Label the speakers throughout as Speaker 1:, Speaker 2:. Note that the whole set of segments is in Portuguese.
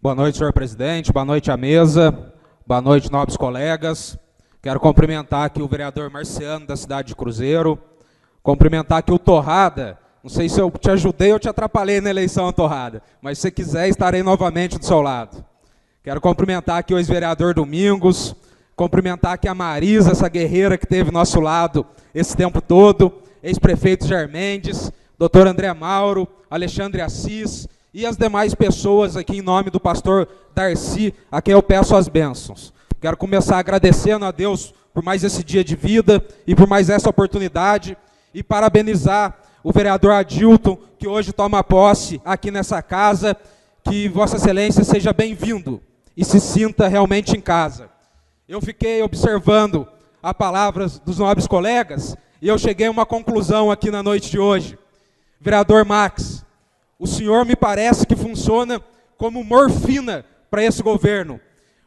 Speaker 1: Boa noite, senhor presidente, boa noite à mesa, boa noite, nobres colegas. Quero cumprimentar aqui o vereador Marciano, da cidade de Cruzeiro, cumprimentar aqui o Torrada. Não sei se eu te ajudei ou te atrapalhei na eleição, Torrada, mas se você quiser, estarei novamente do seu lado. Quero cumprimentar aqui o ex-vereador Domingos, cumprimentar aqui a Marisa, essa guerreira que esteve ao nosso lado esse tempo todo, ex-prefeito Germendes, doutor André Mauro, Alexandre Assis e as demais pessoas aqui em nome do pastor Darcy, a quem eu peço as bênçãos. Quero começar agradecendo a Deus por mais esse dia de vida e por mais essa oportunidade e parabenizar o vereador Adilton, que hoje toma posse aqui nessa casa. Que Vossa Excelência seja bem-vindo e se sinta realmente em casa. Eu fiquei observando as palavras dos nobres colegas e eu cheguei a uma conclusão aqui na noite de hoje. Vereador Max, o senhor me parece que funciona como morfina para esse governo.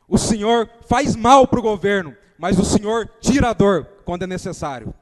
Speaker 1: O senhor faz mal para o governo, mas o senhor tira a dor quando é necessário.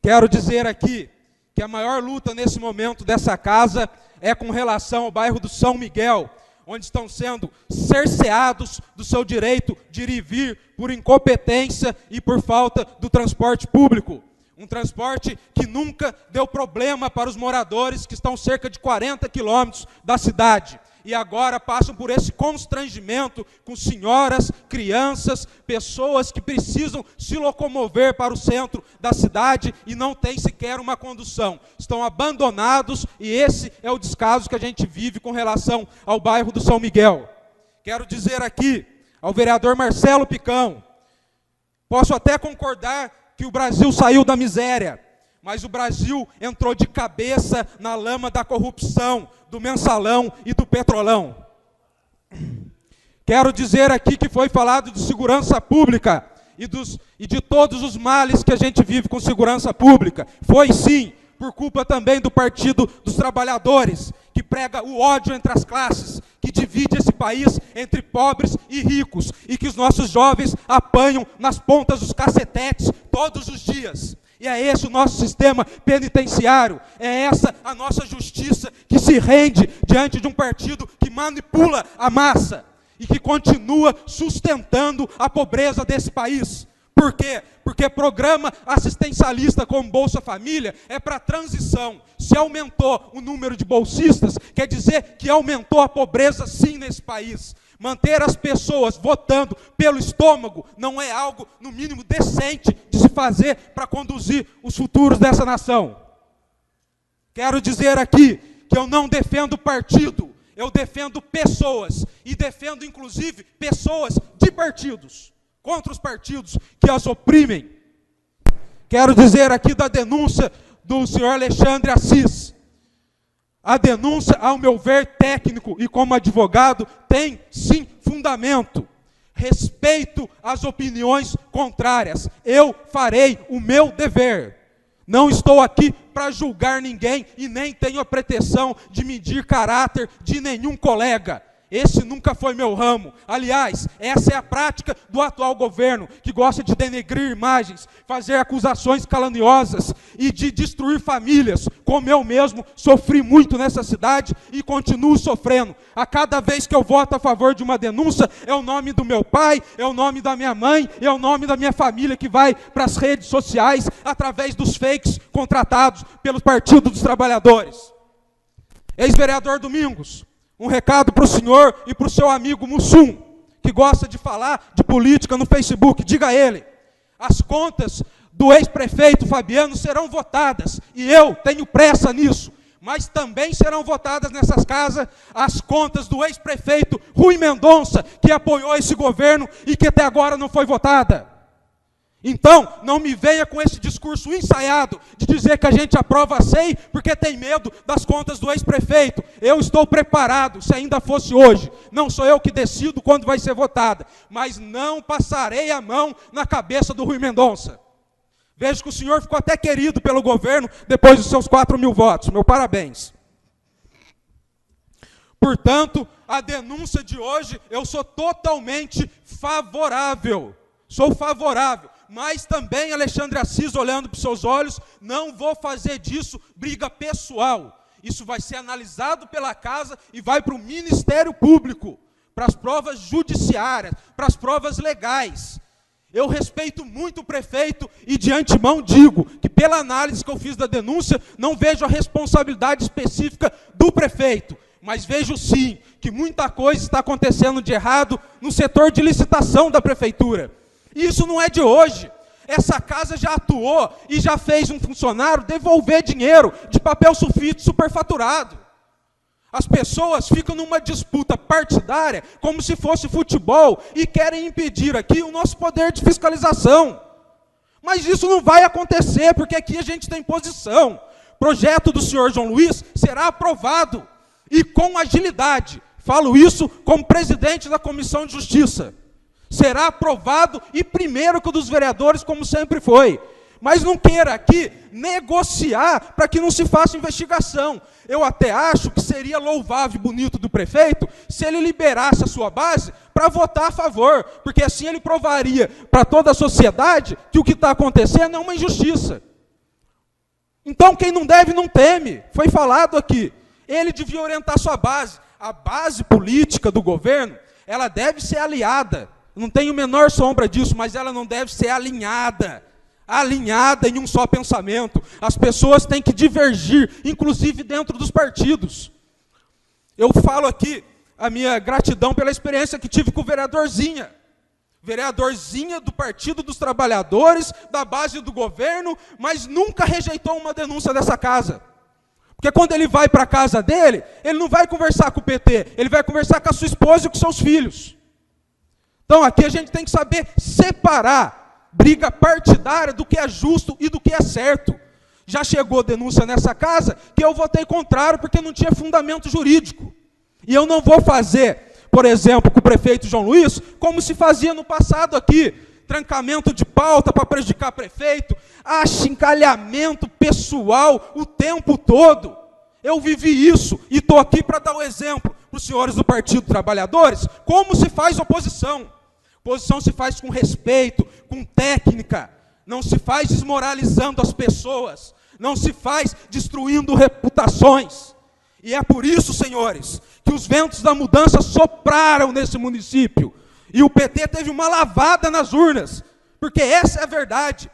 Speaker 1: Quero dizer aqui que a maior luta nesse momento dessa casa é com relação ao bairro do São Miguel, onde estão sendo cerceados do seu direito de ir e vir por incompetência e por falta do transporte público. Um transporte que nunca deu problema para os moradores que estão cerca de 40 quilômetros da cidade. E agora passam por esse constrangimento com senhoras, crianças, pessoas que precisam se locomover para o centro da cidade e não tem sequer uma condução. Estão abandonados e esse é o descaso que a gente vive com relação ao bairro do São Miguel. Quero dizer aqui ao vereador Marcelo Picão, posso até concordar que o Brasil saiu da miséria, mas o Brasil entrou de cabeça na lama da corrupção, do mensalão e do petrolão. Quero dizer aqui que foi falado de segurança pública e de todos os males que a gente vive com segurança pública. Foi sim, por culpa também do Partido dos Trabalhadores, que prega o ódio entre as classes, que divide esse país entre pobres e ricos, e que os nossos jovens apanham nas pontas dos cacetetes todos os dias. E é esse o nosso sistema penitenciário, é essa a nossa justiça que se rende diante de um partido que manipula a massa e que continua sustentando a pobreza desse país. Por quê? Porque programa assistencialista como Bolsa Família é para transição. Se aumentou o número de bolsistas, quer dizer que aumentou a pobreza sim nesse país. Manter as pessoas votando pelo estômago não é algo, no mínimo, decente de se fazer para conduzir os futuros dessa nação. Quero dizer aqui que eu não defendo partido, eu defendo pessoas, e defendo, inclusive, pessoas de partidos, contra os partidos que as oprimem. Quero dizer aqui da denúncia do senhor Alexandre Assis. A denúncia, ao meu ver, técnico e como advogado, tem sim fundamento. Respeito às opiniões contrárias. Eu farei o meu dever. Não estou aqui para julgar ninguém e nem tenho a pretensão de medir caráter de nenhum colega. Esse nunca foi meu ramo. Aliás, essa é a prática do atual governo, que gosta de denegrir imagens, fazer acusações caluniosas e de destruir famílias, como eu mesmo sofri muito nessa cidade e continuo sofrendo. A cada vez que eu voto a favor de uma denúncia, é o nome do meu pai, é o nome da minha mãe, é o nome da minha família que vai para as redes sociais, através dos fakes contratados pelo Partido dos Trabalhadores. Ex-vereador Domingos, um recado para o senhor e para o seu amigo Mussum, que gosta de falar de política no Facebook. Diga a ele, as contas do ex-prefeito Fabiano serão votadas, e eu tenho pressa nisso, mas também serão votadas nessas casas as contas do ex-prefeito Rui Mendonça, que apoiou esse governo e que até agora não foi votada. Então, não me venha com esse discurso ensaiado de dizer que a gente aprova a SEI porque tem medo das contas do ex-prefeito. Eu estou preparado, se ainda fosse hoje. Não sou eu que decido quando vai ser votada, mas não passarei a mão na cabeça do Rui Mendonça. Vejo que o senhor ficou até querido pelo governo depois dos seus 4.000 votos. Meu parabéns. Portanto, a denúncia de hoje, eu sou totalmente favorável. Sou favorável. Mas também, Alexandre Assis, olhando para os seus olhos, não vou fazer disso briga pessoal. Isso vai ser analisado pela casa e vai para o Ministério Público. para as provas judiciárias, para as provas legais. Eu respeito muito o prefeito e de antemão digo que pela análise que eu fiz da denúncia, não vejo a responsabilidade específica do prefeito, mas vejo sim que muita coisa está acontecendo de errado no setor de licitação da prefeitura. E isso não é de hoje. Essa casa já atuou e já fez um funcionário devolver dinheiro de papel sulfite superfaturado. As pessoas ficam numa disputa partidária, como se fosse futebol, e querem impedir aqui o nosso poder de fiscalização. Mas isso não vai acontecer, porque aqui a gente tem posição. O projeto do senhor João Luiz será aprovado, e com agilidade. Falo isso como presidente da Comissão de Justiça. Será aprovado, e primeiro que o dos vereadores, como sempre foi. Mas não queira aqui negociar para que não se faça investigação. Eu até acho que seria louvável e bonito do prefeito se ele liberasse a sua base para votar a favor, porque assim ele provaria para toda a sociedade que o que está acontecendo é uma injustiça. Então quem não deve não teme, foi falado aqui. Ele devia orientar a sua base. A base política do governo, ela deve ser aliada. Não tenho a menor sombra disso, mas ela não deve ser alinhada em um só pensamento. As pessoas têm que divergir, inclusive dentro dos partidos. Eu falo aqui a minha gratidão pela experiência que tive com o vereadorzinha do Partido dos Trabalhadores, da base do governo, mas nunca rejeitou uma denúncia dessa casa. Porque quando ele vai para a casa dele, ele não vai conversar com o PT, ele vai conversar com a sua esposa e com seus filhos. Então aqui a gente tem que saber separar briga partidária do que é justo e do que é certo. Já chegou denúncia nessa casa que eu votei contrário porque não tinha fundamento jurídico. E eu não vou fazer, por exemplo, com o prefeito João Luiz, como se fazia no passado aqui, trancamento de pauta para prejudicar prefeito, achincalhamento pessoal o tempo todo. Eu vivi isso e estou aqui para dar o exemplo para os senhores do Partido Trabalhadores, como se faz oposição. Oposição se faz com respeito, com técnica, não se faz desmoralizando as pessoas, não se faz destruindo reputações. E é por isso, senhores, que os ventos da mudança sopraram nesse município. E o PT teve uma lavada nas urnas, porque essa é a verdade.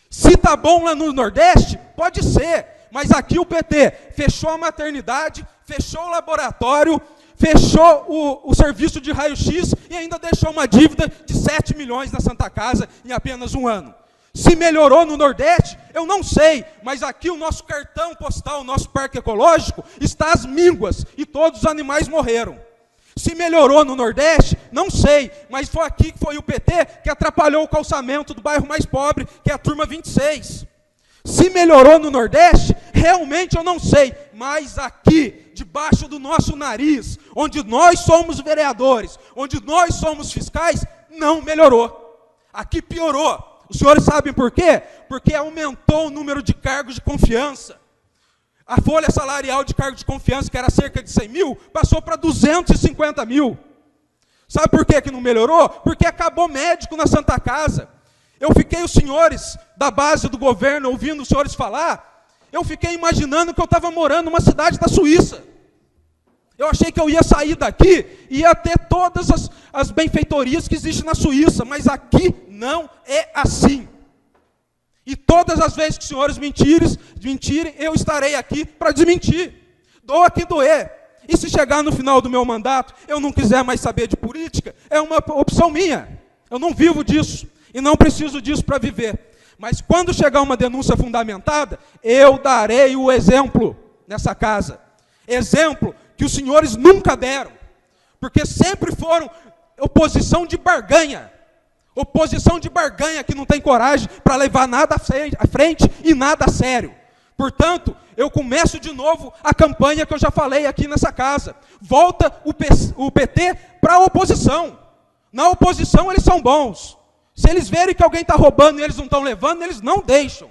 Speaker 1: Se está bom lá no Nordeste, pode ser, mas aqui o PT fechou a maternidade, fechou o laboratório, fechou o serviço de raio-x e ainda deixou uma dívida de 7 milhões na Santa Casa em apenas um ano. Se melhorou no Nordeste, eu não sei, mas aqui o nosso cartão postal, o nosso parque ecológico, está às mínguas e todos os animais morreram. Se melhorou no Nordeste, não sei, mas foi aqui que foi o PT que atrapalhou o calçamento do bairro mais pobre, que é a Turma 26. Se melhorou no Nordeste, realmente eu não sei, mas aqui, debaixo do nosso nariz, onde nós somos vereadores, onde nós somos fiscais, não melhorou. Aqui piorou. Os senhores sabem por quê? Porque aumentou o número de cargos de confiança. A folha salarial de cargo de confiança, que era cerca de 100 mil, passou para 250 mil. Sabe por quê que não melhorou? Porque acabou médico na Santa Casa. Eu fiquei, os senhores da base do governo, ouvindo os senhores falar, eu fiquei imaginando que eu estava morando numa cidade da Suíça. Eu achei que eu ia sair daqui e ia ter todas as benfeitorias que existem na Suíça, mas aqui não é assim. E todas as vezes que os senhores mentirem, eu estarei aqui para desmentir. Doa que doer. E se chegar no final do meu mandato, eu não quiser mais saber de política, é uma opção minha. Eu não vivo disso. E não preciso disso para viver. Mas quando chegar uma denúncia fundamentada, eu darei o exemplo nessa casa. Exemplo que os senhores nunca deram. Porque sempre foram oposição de barganha. Oposição de barganha que não tem coragem para levar nada à frente e nada a sério. Portanto, eu começo de novo a campanha que eu já falei aqui nessa casa. Volta o PT para a oposição. Na oposição eles são bons. Se eles verem que alguém está roubando e eles não estão levando, eles não deixam.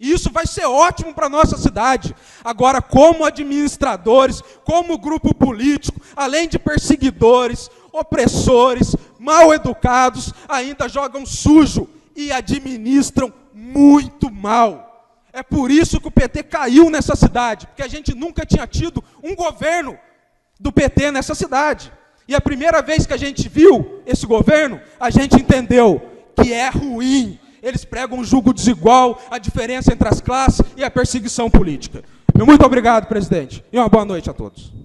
Speaker 1: E isso vai ser ótimo para a nossa cidade. Agora, como administradores, como grupo político, além de perseguidores, opressores, mal educados, ainda jogam sujo e administram muito mal. É por isso que o PT caiu nessa cidade, porque a gente nunca tinha tido um governo do PT nessa cidade. E a primeira vez que a gente viu esse governo, a gente entendeu que é ruim. Eles pregam um jugo desigual, a diferença entre as classes e a perseguição política. Muito obrigado, presidente, e uma boa noite a todos.